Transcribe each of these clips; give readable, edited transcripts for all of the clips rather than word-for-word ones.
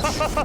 हाँ,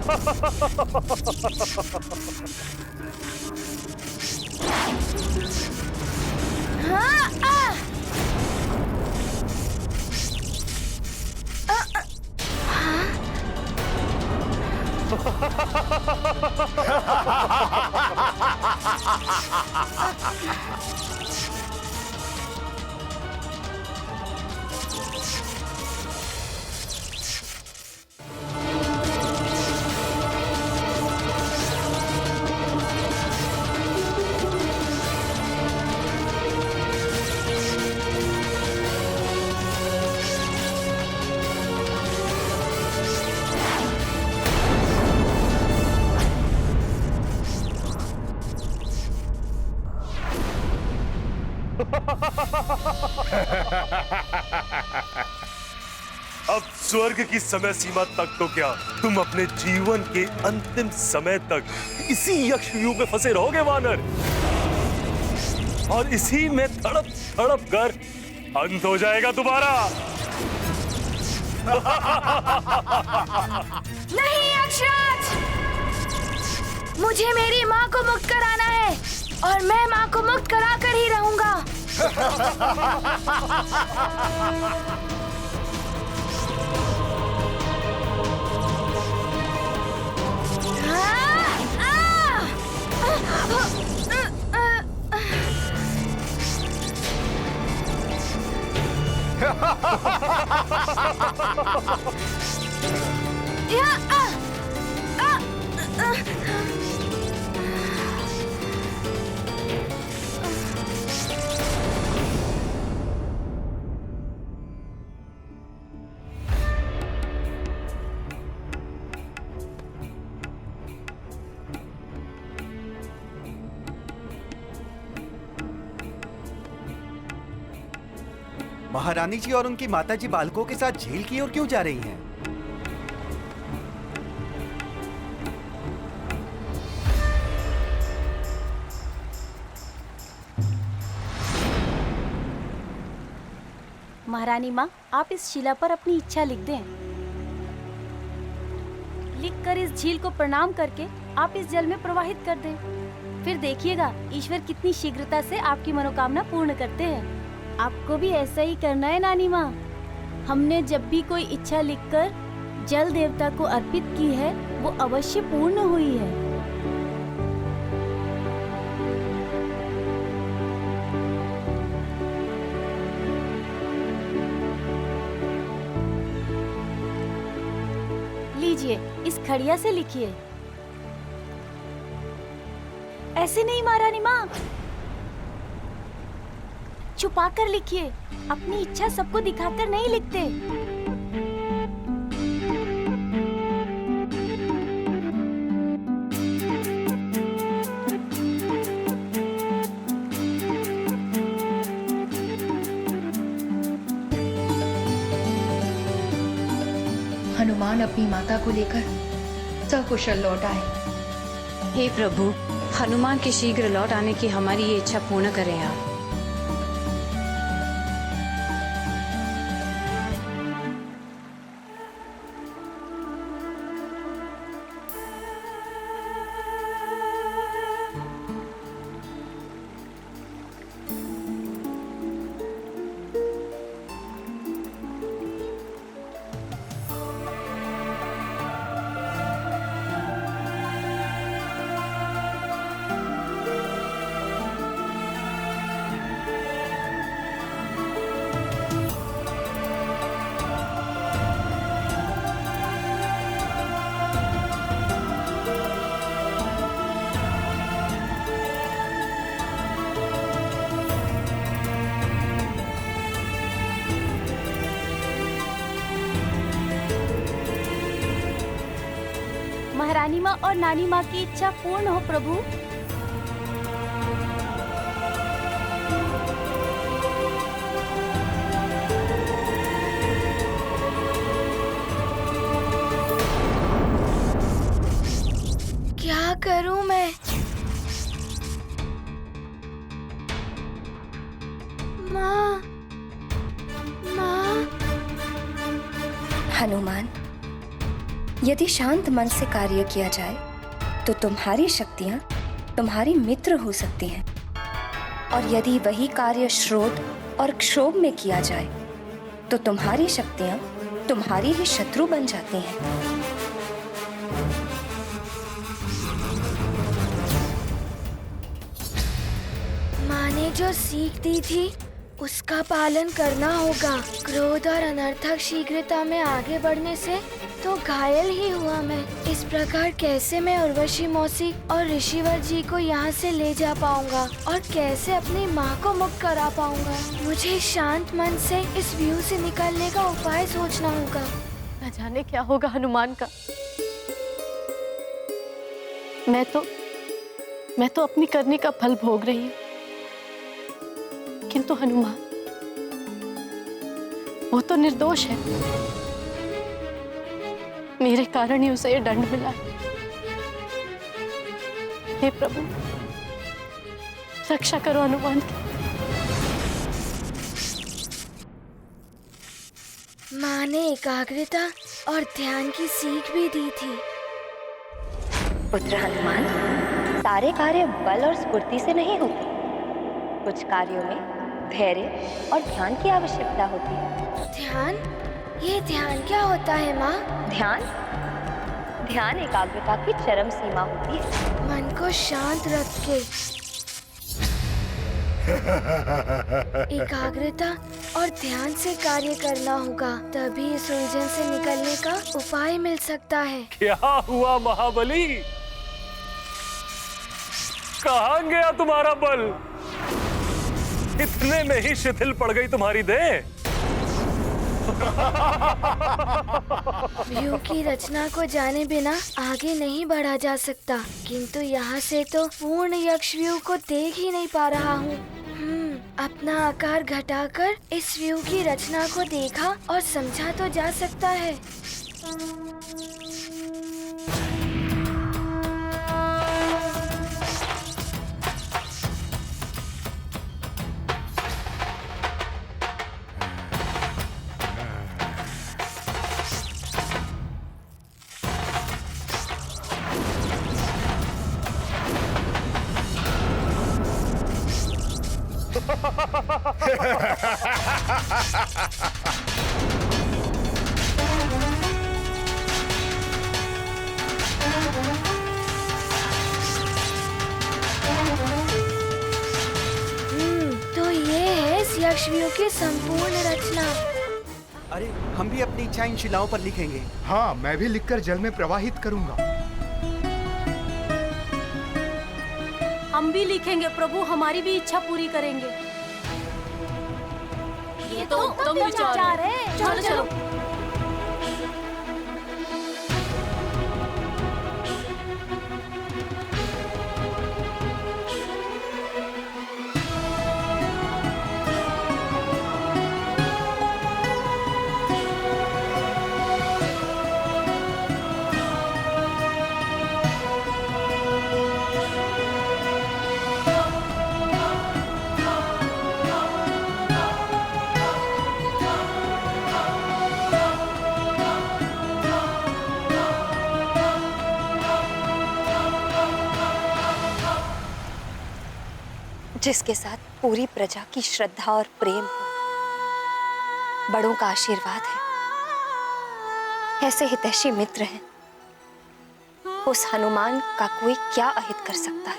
अब स्वर्ग की समय सीमा तक तो क्या, तुम अपने जीवन के अंतिम समय तक इसी यक्ष युग में फंसे रहोगे वानर, और इसी में तड़प तड़प कर अंत हो जाएगा तुम्हारा। नहीं यक्षराज, मुझे मेरी माँ को मुक्त कराना है और मैं माँ को मुक्त करा कर ही रहूंगा। महारानी जी और उनकी माताजी बालकों के साथ झील की ओर क्यों जा रही हैं? महारानी माँ, आप इस शिला पर अपनी इच्छा लिख दें। लिखकर इस झील को प्रणाम करके आप इस जल में प्रवाहित कर दें। फिर देखिएगा ईश्वर कितनी शीघ्रता से आपकी मनोकामना पूर्ण करते हैं। आपको भी ऐसा ही करना है नानी माँ। हमने जब भी कोई इच्छा लिखकर जल देवता को अर्पित की है, वो अवश्य पूर्ण हुई है। लीजिए, इस खड़िया से लिखिए। ऐसे नहीं महारानी माँ, छुपा कर लिखिए। अपनी इच्छा सबको दिखाकर नहीं लिखते। हनुमान अपनी माता को लेकर सकुशल लौट आए। हे प्रभु, हनुमान के शीघ्र लौट आने की हमारी ये इच्छा पूर्ण करें आप। महारानी माँ और नानी माँ की इच्छा पूर्ण हो प्रभु। क्या करूं मैं? माँ, माँ। हनुमान, यदि शांत मन से कार्य किया जाए तो तुम्हारी शक्तियां तुम्हारी मित्र हो सकती हैं, और यदि वही कार्य श्रोध और क्षोभ में किया जाए तो तुम्हारी शक्तियां तुम्हारी ही शत्रु बन जाती हैं। माँ ने जो सीख दी थी उसका पालन करना होगा। क्रोध और अनर्थक शीघ्रता में आगे बढ़ने से तो घायल ही हुआ मैं। इस प्रकार कैसे मैं उर्वशी मौसी और ऋषिवर जी को यहाँ से ले जा पाऊंगा और कैसे अपनी माँ को मुक्त करा पाऊंगा? मुझे शांत मन से इस व्यू से निकलने का उपाय सोचना होगा। न जाने क्या होगा हनुमान का। मैं तो अपनी करने का फल भोग रही हूँ, किंतु हनुमान वो तो निर्दोष है। मेरे कारण ही उसे ये दंड मिला है। हे प्रभु, रक्षा करो हनुमान की। माँ ने एकाग्रता और ध्यान की सीख भी दी थी। पुत्र हनुमान, सारे कार्य बल और स्फूर्ति से नहीं होते। कुछ कार्यों में धैर्य और ध्यान की आवश्यकता होती है। ध्यान? ये ध्यान क्या होता है माँ? ध्यान एकाग्रता की चरम सीमा होती है। मन को शांत रख के एकाग्रता और ध्यान से कार्य करना होगा, तभी इस उलझन से निकलने का उपाय मिल सकता है। क्या हुआ महाबली? कहाँ गया तुम्हारा बल? इतने में ही शिथिल पड़ गई तुम्हारी देह। व्यू की रचना को जाने बिना आगे नहीं बढ़ा जा सकता, किंतु यहाँ से तो पूर्ण यक्ष व्यू को देख ही नहीं पा रहा हूँ। अपना आकार घटाकर इस व्यू की रचना को देखा और समझा तो जा सकता है। तो ये है इस यक्ष व्यू की संपूर्ण रचना। अरे हम भी अपनी इच्छा इन शिलाओं पर लिखेंगे। हाँ, मैं भी लिखकर जल में प्रवाहित करूंगा। हम भी लिखेंगे प्रभु, हमारी भी इच्छा पूरी करेंगे। ये तो उत्तम विचार है। चलो चलो। जिसके साथ पूरी प्रजा की श्रद्धा और प्रेम हो, बड़ों का आशीर्वाद है, ऐसे हितैषी मित्र हैं, उस हनुमान का कोई क्या अहित कर सकता है?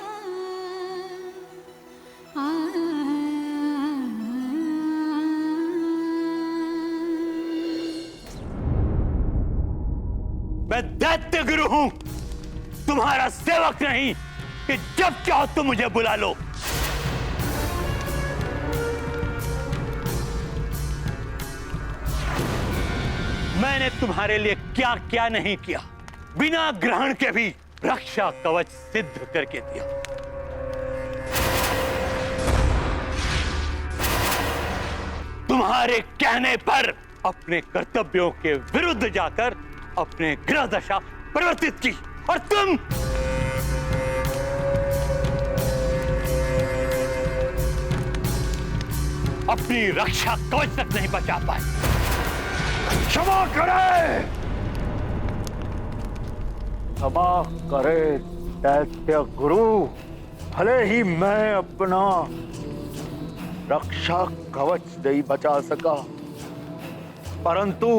मैं दैत्य गुरु हूं, तुम्हारा सेवक नहीं कि जब चाहो तुम मुझे बुला लो। मैंने तुम्हारे लिए क्या क्या नहीं किया, बिना ग्रहण के भी रक्षा कवच सिद्ध करके दिया। तुम्हारे कहने पर अपने कर्तव्यों के विरुद्ध जाकर अपने ग्रह दशा परिवर्तित की, और तुम अपनी रक्षा कवच तक नहीं बचा पाए। क्षमा करें। क्षमा करे दैत्य गुरु, भले ही मैं अपना रक्षा कवच नहीं बचा सका, परंतु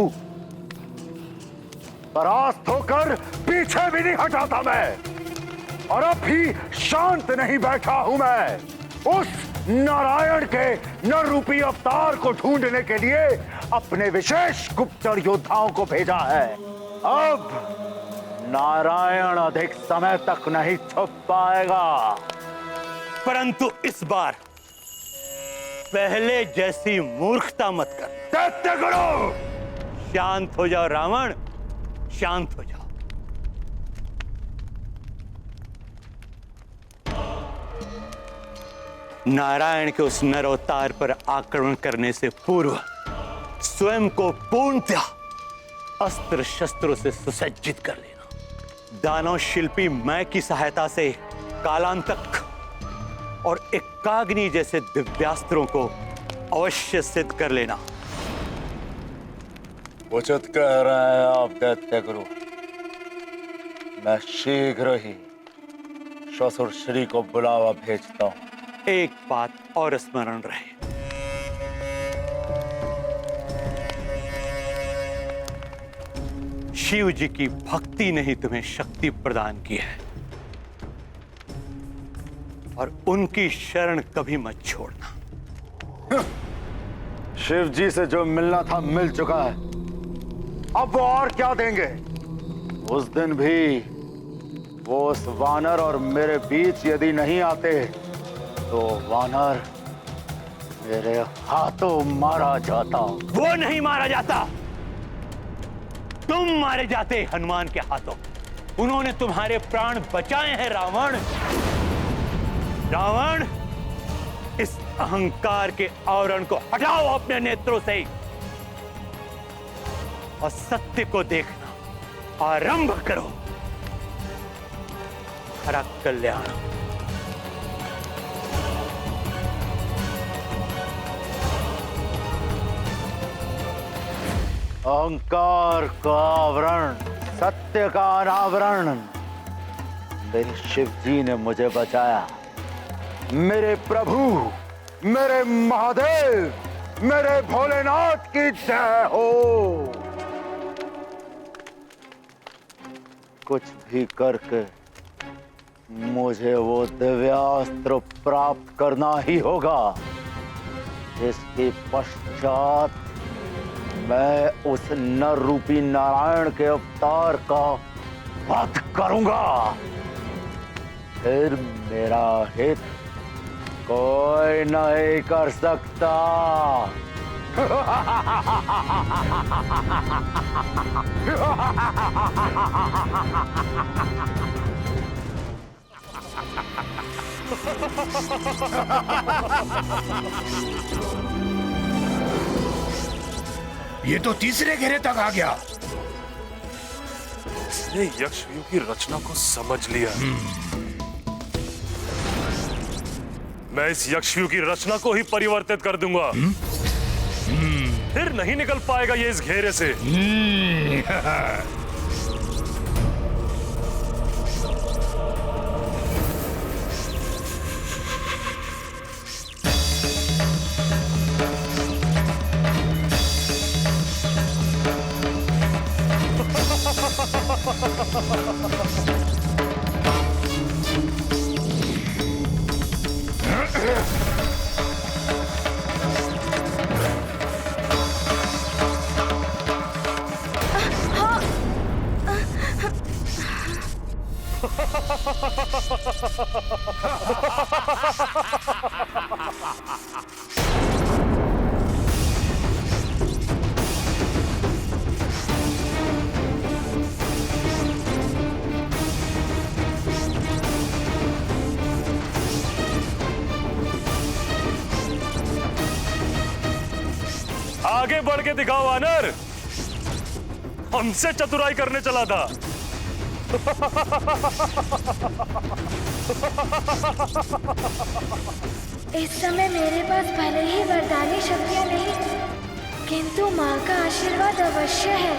परास्त होकर पीछे भी नहीं हटा था मैं, और अब भी शांत नहीं बैठा हूं मैं। उस नारायण के नर रूपी अवतार को ढूंढने के लिए अपने विशेष गुप्तचर योद्धाओं को भेजा है। अब नारायण अधिक समय तक नहीं छुप पाएगा। परंतु इस बार पहले जैसी मूर्खता मत कर। दैत्य गुरु, शांत हो जाओ रावण, शांत हो जाओ। नारायण के उस नर अवतार पर आक्रमण करने से पूर्व स्वयं को पूर्णतः अस्त्र शस्त्रों से सुसज्जित कर लेना। दानव शिल्पी मैं की सहायता से कालांतक और एकाग्नि जैसे दिव्यास्त्रों को अवश्य सिद्ध कर लेना। उचित कह रहे हैं आप दैत्य गुरु। मैं शीघ्र ही ससुर श्री को बुलावा भेजता हूं। एक बात और स्मरण रहे, शिव जी की भक्ति ने ही तुम्हें शक्ति प्रदान की है, और उनकी शरण कभी मत छोड़ना। शिव जी से जो मिलना था मिल चुका है, अब वो और क्या देंगे। उस दिन भी वो उस वानर और मेरे बीच यदि नहीं आते तो वानर मेरे हाथों मारा जाता। वो नहीं मारा जाता, तुम मारे जाते हनुमान के हाथों। उन्होंने तुम्हारे प्राण बचाए हैं रावण। रावण, इस अहंकार के आवरण को हटाओ अपने नेत्रों से और सत्य को देखना आरंभ करो। हरा कल्याण। अहंकार का आवरण, सत्य का अनावरण, मेरे शिव जी ने मुझे बचाया। मेरे प्रभु, मेरे महादेव, मेरे भोलेनाथ की जय हो। कुछ भी करके मुझे वो दिव्यास्त्र प्राप्त करना ही होगा। इसके पश्चात मैं उस नर रूपी नारायण के अवतार का वध करूंगा। फिर मेरा हित कोई नहीं कर सकता। ये तो तीसरे घेरे तक आ गया। इसने यक्षव्यूह की रचना को समझ लिया। मैं इस यक्षव्यूह की रचना को ही परिवर्तित कर दूंगा। फिर नहीं निकल पाएगा ये इस घेरे से। आगे बढ़ के दिखाओ वानर, हमसे चतुराई करने चला था। इस समय मेरे पास भले ही वरदानी शक्तियां नहीं, किंतु माँ का आशीर्वाद अवश्य है।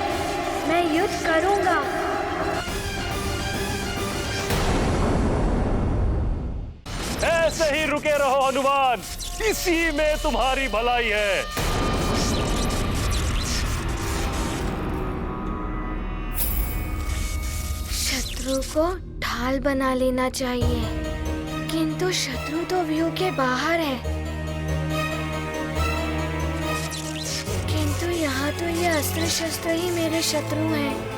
मैं युद्ध करूंगा। ऐसे ही रुके रहो हनुमान, इसी में तुम्हारी भलाई है। शत्रु को ढाल बना लेना चाहिए, किंतु शत्रु तो व्यू के बाहर है। किंतु यहाँ तो ये अस्त्र शस्त्र ही मेरे शत्रु हैं।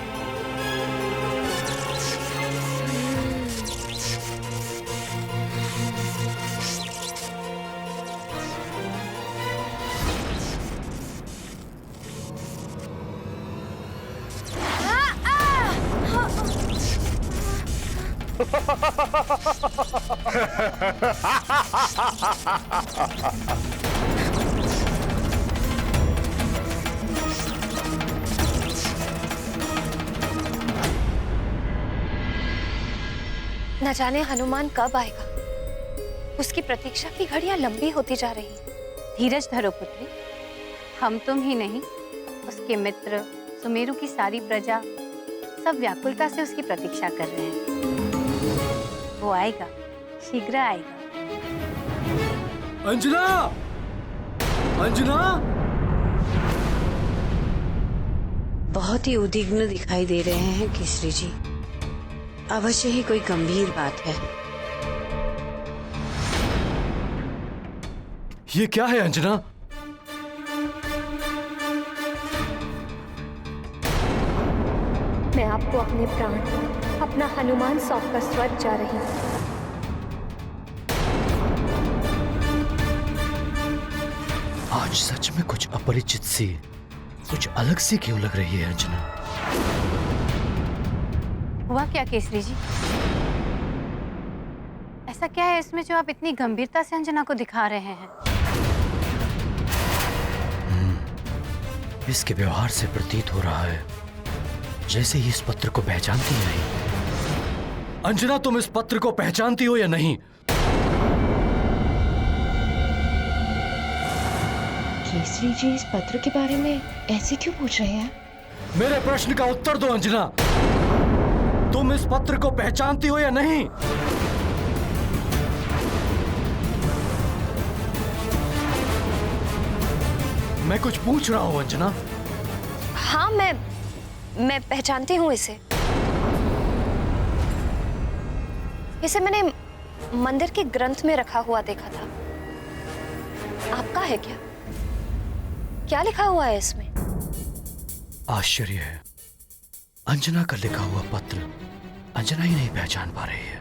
न जाने हनुमान कब आएगा। उसकी प्रतीक्षा की घड़ियां लंबी होती जा रही हैं। धीरज धरो पुत्री, हम तुम ही नहीं, उसके मित्र, सुमेरु की सारी प्रजा सब व्याकुलता से उसकी प्रतीक्षा कर रहे हैं। वो आएगा, शीघ्र आएगा। अंजना! अंजना! बहुत ही उद्विग्न दिखाई दे रहे हैं केसरी जी। अवश्य ही कोई गंभीर बात है। ये क्या है अंजना? मैं आपको अपने प्राण, अपना हनुमान सौंपकर स्वर्ग जा रही हूँ। आज सच में कुछ अपरिचित सी, कुछ अलग सी क्यों लग रही है अंजना? हुआ क्या केसरी जी? ऐसा क्या है इसमें जो आप इतनी गंभीरता से अंजना को दिखा रहे हैं? इसके व्यवहार से प्रतीत हो रहा है जैसे ही इस पत्र को पहचानती नहीं। अंजना, तुम इस पत्र को पहचानती हो या नहीं? केसरी जी इस पत्र के बारे में ऐसे क्यों पूछ रहे हैं? मेरे प्रश्न का उत्तर दो अंजना। तुम इस पत्र को पहचानती हो या नहीं? मैं कुछ पूछ रहा हूं अंजना। हाँ, मैं पहचानती हूँ इसे। इसे मैंने मंदिर के ग्रंथ में रखा हुआ देखा था। आपका है क्या? क्या लिखा हुआ है इसमें? आश्चर्य है, अंजना का लिखा हुआ पत्र अंजना ही नहीं पहचान पा रही है।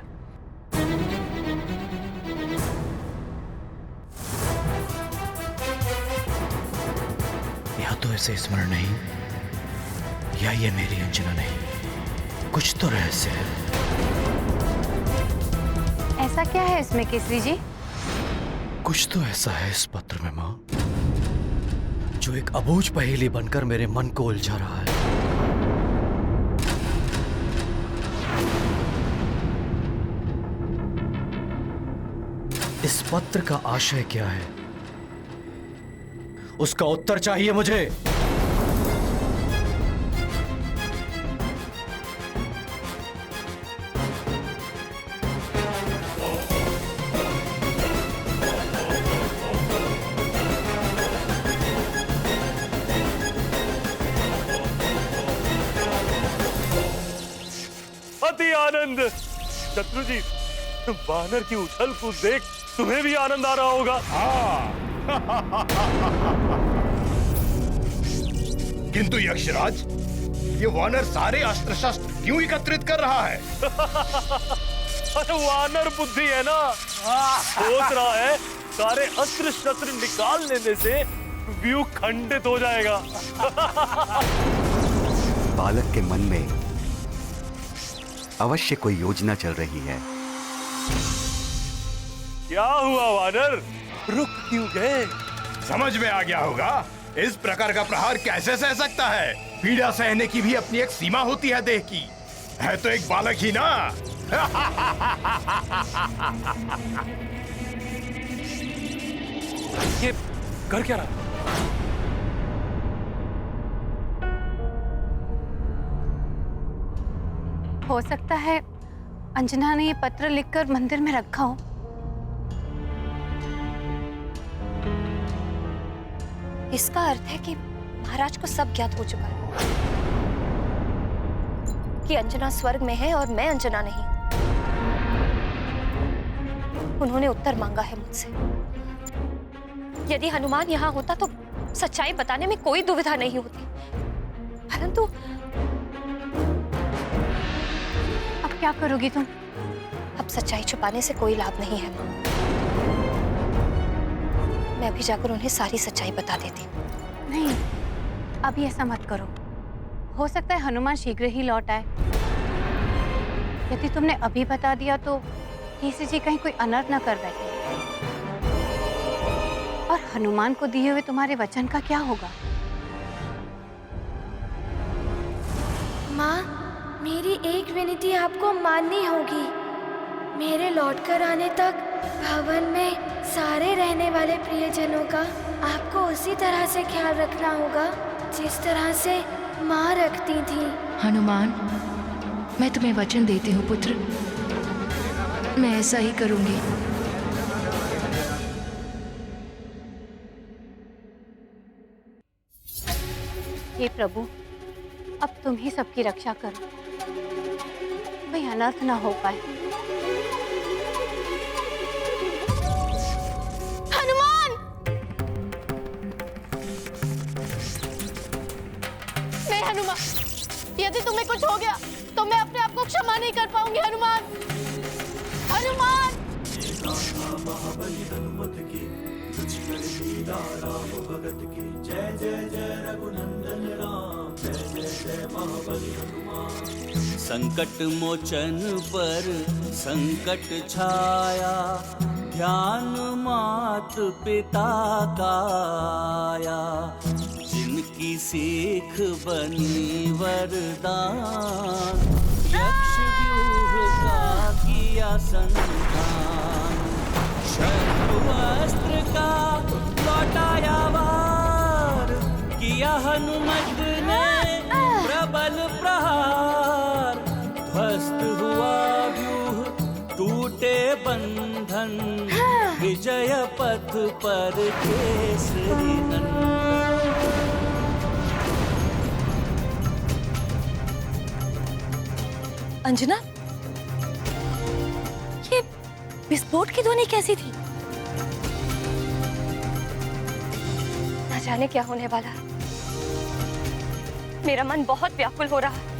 या तो इसे स्मरण नहीं, या ये मेरी अंजना नहीं। कुछ तो रहस्य है। ऐसा क्या है इसमें केसरी जी? कुछ तो ऐसा है इस पत्र में मां, जो एक अबूझ पहेली बनकर मेरे मन को उलझा रहा है। इस पत्र का आशय क्या है? उसका उत्तर चाहिए मुझे। अति आनंद। शत्रु जी, वानर की उछल कूद देख तुम्हें भी आनंद आ रहा होगा। किंतु यक्षराज, ये वानर सारे अस्त्र शस्त्र क्यों एकत्रित कर रहा है? अरे वानर बुद्धि है ना, सोच रहा है सारे अस्त्र शस्त्र निकाल लेने से व्यू खंडित हो जाएगा। बालक के मन में अवश्य कोई योजना चल रही है। क्या हुआ वानर, रुक क्यों गए? समझ में आ गया होगा, इस प्रकार का प्रहार कैसे सह सकता है? पीड़ा सहने की भी अपनी एक सीमा होती है देह की। है तो एक बालक ही ना। ये कर क्या रहा? हो सकता है अंजना ने ये पत्र लिखकर मंदिर में रखा हो। इसका अर्थ है कि महाराज को सब ज्ञात हो चुका है कि अंजना स्वर्ग में है और मैं अंजना नहीं। उन्होंने उत्तर मांगा है मुझसे। यदि हनुमान यहाँ होता तो सच्चाई बताने में कोई दुविधा नहीं होती, परंतु अब क्या करोगी तुम? अब सच्चाई छुपाने से कोई लाभ नहीं है माँ। मैं अभी जाकर उन्हें सारी सच्चाई बता देती हूँ। नहीं, अभी ऐसा मत करो। हो सकता है हनुमान शीघ्र ही लौट आए। यदि तुमने अभी बता दिया तो केसरी जी कहीं कोई अनर्थ न कर बैठे। और हनुमान को दिए हुए तुम्हारे वचन का क्या होगा? माँ, मेरी एक विनती आपको माननी होगी। मेरे लौटकर आने तक भवन में सारे रहने वाले प्रियजनों का आपको उसी तरह से ख्याल रखना होगा जिस तरह से माँ रखती थी। हनुमान, मैं तुम्हें वचन देती हूँ पुत्र, मैं ऐसा ही करूँगी। हे प्रभु, अब तुम ही सबकी रक्षा करो, कोई अनर्थ न हो पाए। हनुमान! नहीं हनुमान, यदि तुम्हें कुछ हो गया तो मैं अपने आप को क्षमा नहीं कर पाऊंगी। हनुमान! हनुमान! संकट मोचन पर संकट छाया, ध्यान मात पिता का आया। जिनकी सीख बनी वरदान, यक्ष व्यूह का किया संधान। शत्रु अस्त्र का लौटाया वार, किया हनुमत ने प्रबल प्रहार। ध्वस्त हुआ व्यूह, टूटे बंधन, विजय पथ पर केसरी नंदन। अंजना, ये विस्फोट की ध्वनि कैसी थी? न जाने क्या होने वाला है। मेरा मन बहुत व्याकुल हो रहा है।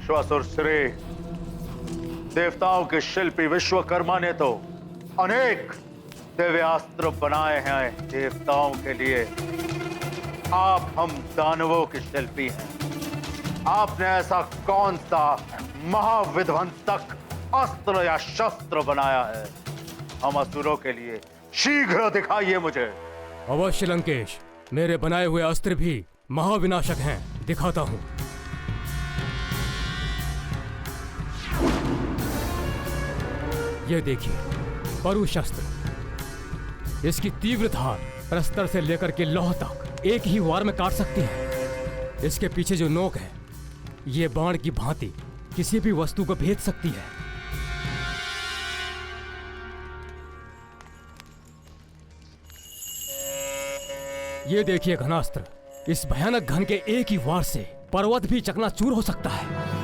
श्वासुर श्री, देवताओं के शिल्पी विश्वकर्मा ने तो अनेक दिव्यास्त्र बनाए हैं देवताओं के लिए। आप हम दानवों के शिल्पी हैं। आपने ऐसा कौन सा महाविध्वंसक अस्त्र या शस्त्र बनाया है हम असुरों के लिए? शीघ्र दिखाइए मुझे। अवश्य लंकेश, मेरे बनाए हुए अस्त्र भी महाविनाशक हैं, दिखाता हूँ। ये देखिए, परु शस्त्र। इसकी तीव्र धार प्रस्तर से लेकर के लौह तक एक ही वार में काट सकती है। इसके पीछे जो नोक है, ये बाण की भांति किसी भी वस्तु को भेद सकती है। ये देखिए घनास्त्र, इस भयानक घन के एक ही वार से पर्वत भी चकनाचूर हो सकता है।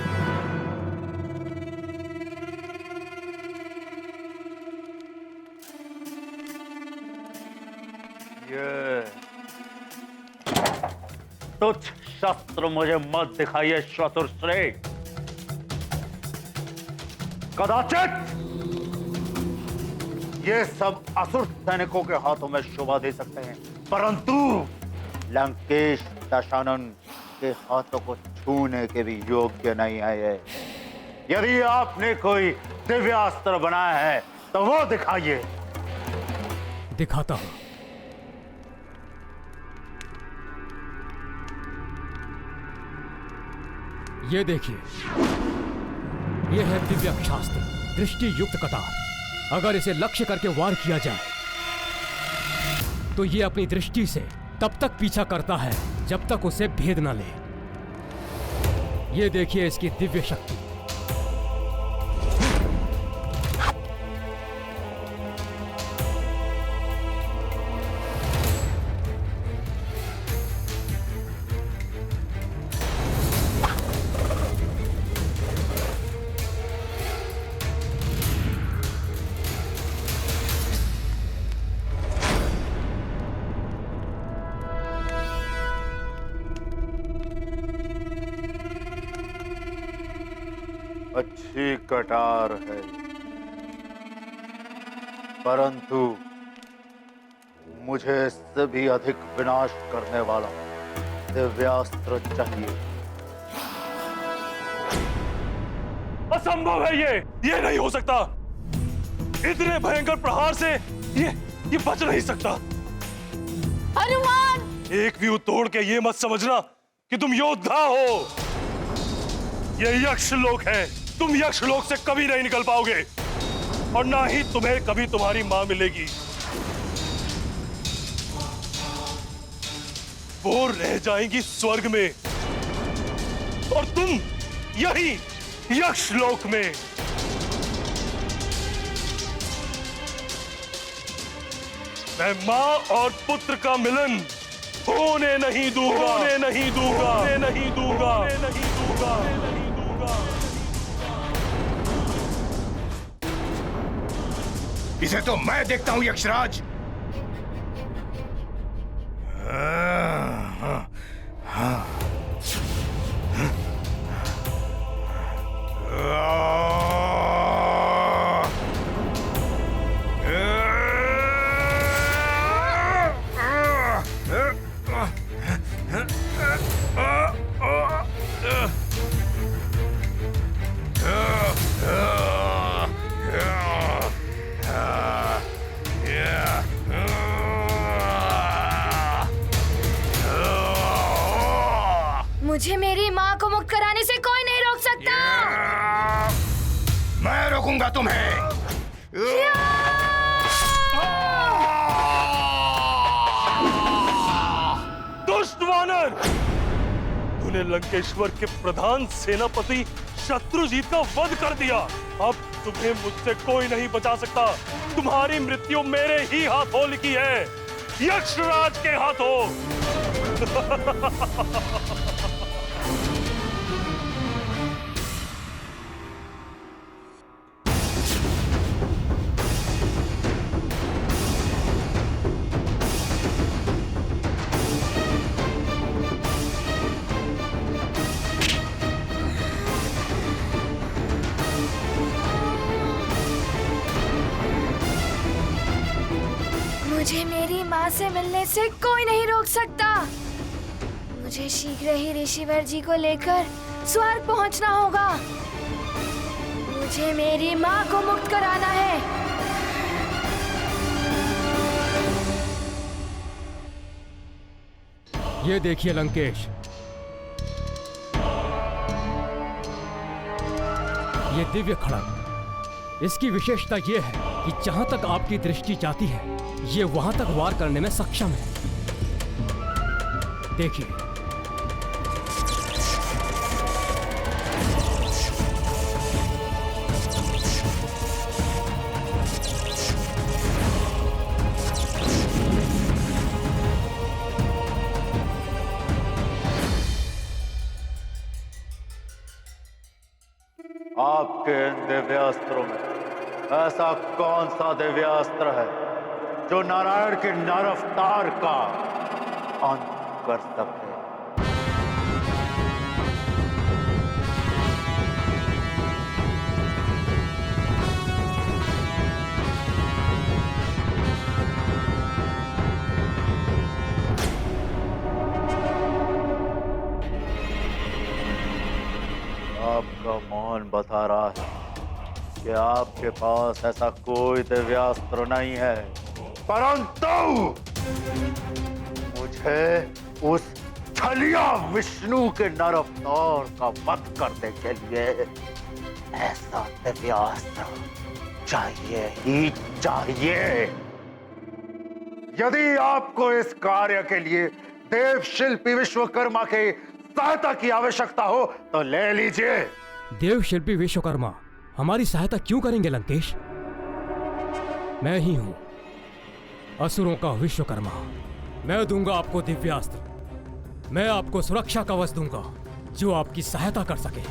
तुच्छ शस्त्र मुझे मत दिखाइए श्वासुर श्री। कदाचित ये सब असुर सैनिकों के हाथों में शोभा दे सकते हैं, परंतु लंकेश दशानन के हाथों को छूने के भी योग्य नहीं है ये। यदि आपने कोई दिव्यास्त्र बनाया है तो वो दिखाइए। दिखाता हूं। ये देखिए, ये है दिव्यास्त्र, दृष्टि युक्त कटार। अगर इसे लक्ष्य करके वार किया जाए तो ये अपनी दृष्टि से तब तक पीछा करता है जब तक उसे भेद न ले। ये देखिए इसकी दिव्य शक्ति। अच्छी कटार है, परंतु मुझे इससे भी अधिक विनाश करने वाला दिव्यास्त्र चाहिए। असंभव है ये नहीं हो सकता। इतने भयंकर प्रहार से ये बच नहीं सकता। हनुमान! एक व्यू तोड़ के ये मत समझना कि तुम योद्धा हो। ये यक्ष लोक है, तुम यक्ष लोक से कभी नहीं निकल पाओगे और ना ही तुम्हें कभी तुम्हारी मां मिलेगी। वो रह जाएंगी स्वर्ग में और तुम यही यक्ष लोक में। मैं मां और पुत्र का मिलन होने नहीं दूंगा, होने नहीं दूंगा, होने नहीं दूंगा, होने नहीं दूंगा, होने नहीं दूंगा। इसे तो मैं देखता हूं यक्षराज। मुझे मेरी माँ को मुक्त कराने से कोई नहीं रोक सकता। मैं रोकूंगा तुम्हें। दुष्ट वानर, तूने लंकेश्वर के प्रधान सेनापति शत्रुजीत का वध कर दिया। अब तुम्हें मुझसे कोई नहीं बचा सकता। तुम्हारी मृत्यु मेरे ही हाथों लिखी है, यक्षराज के हाथों। मुझे मेरी माँ से मिलने से कोई नहीं रोक सकता। मुझे शीघ्र ही ऋषिवर जी को लेकर स्वर्ग पहुंचना होगा। मुझे मेरी माँ को मुक्त कराना है। ये देखिए लंकेश, ये दिव्य खड़ग, इसकी विशेषता ये है कि जहां तक आपकी दृष्टि जाती है ये वहां तक वार करने में सक्षम है। देखिए, आपके इन दिव्यास्त्रों में ऐसा कौन सा दिव्यास्त्र है जो नारायण के नर अवतार का अंत कर सके? आपका मौन बता रहा है कि आपके पास ऐसा कोई दिव्यास्त्र नहीं है, परंतु मुझे उस छलिया विष्णु के नर अवतार का वध करने के लिए ऐसा दिव्यास्त्र चाहिए ही चाहिए। यदि आपको इस कार्य के लिए देव शिल्पी विश्वकर्मा के सहायता की आवश्यकता हो तो ले लीजिए। देव शिल्पी विश्वकर्मा हमारी सहायता क्यों करेंगे लंकेश? मैं ही हूं असुरों का विश्वकर्मा। मैं दूंगा आपको दिव्यास्त्र, मैं आपको सुरक्षा कवच दूंगा जो आपकी सहायता कर सके।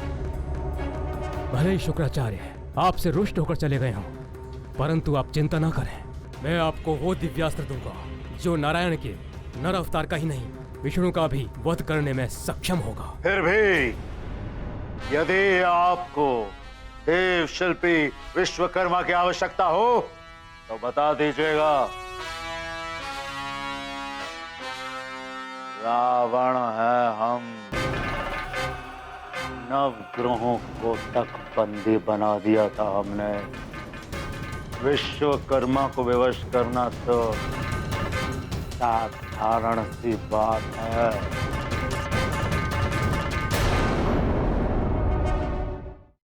भले ही शुक्राचार्य आपसे रुष्ट होकर चले गए हों, परंतु आप चिंता ना करें, मैं आपको वो दिव्यास्त्र दूंगा जो नारायण के नर अवतार का ही नहीं विष्णु का भी वध करने में सक्षम होगा। फिर भी यदि आपको देव शिल्पी विश्वकर्मा की आवश्यकता हो तो बता दीजिएगा। रावण है हम, नवग्रहों को तक बंदी बना दिया था हमने। विश्वकर्मा को विवश करना तो साधारण सी बात है।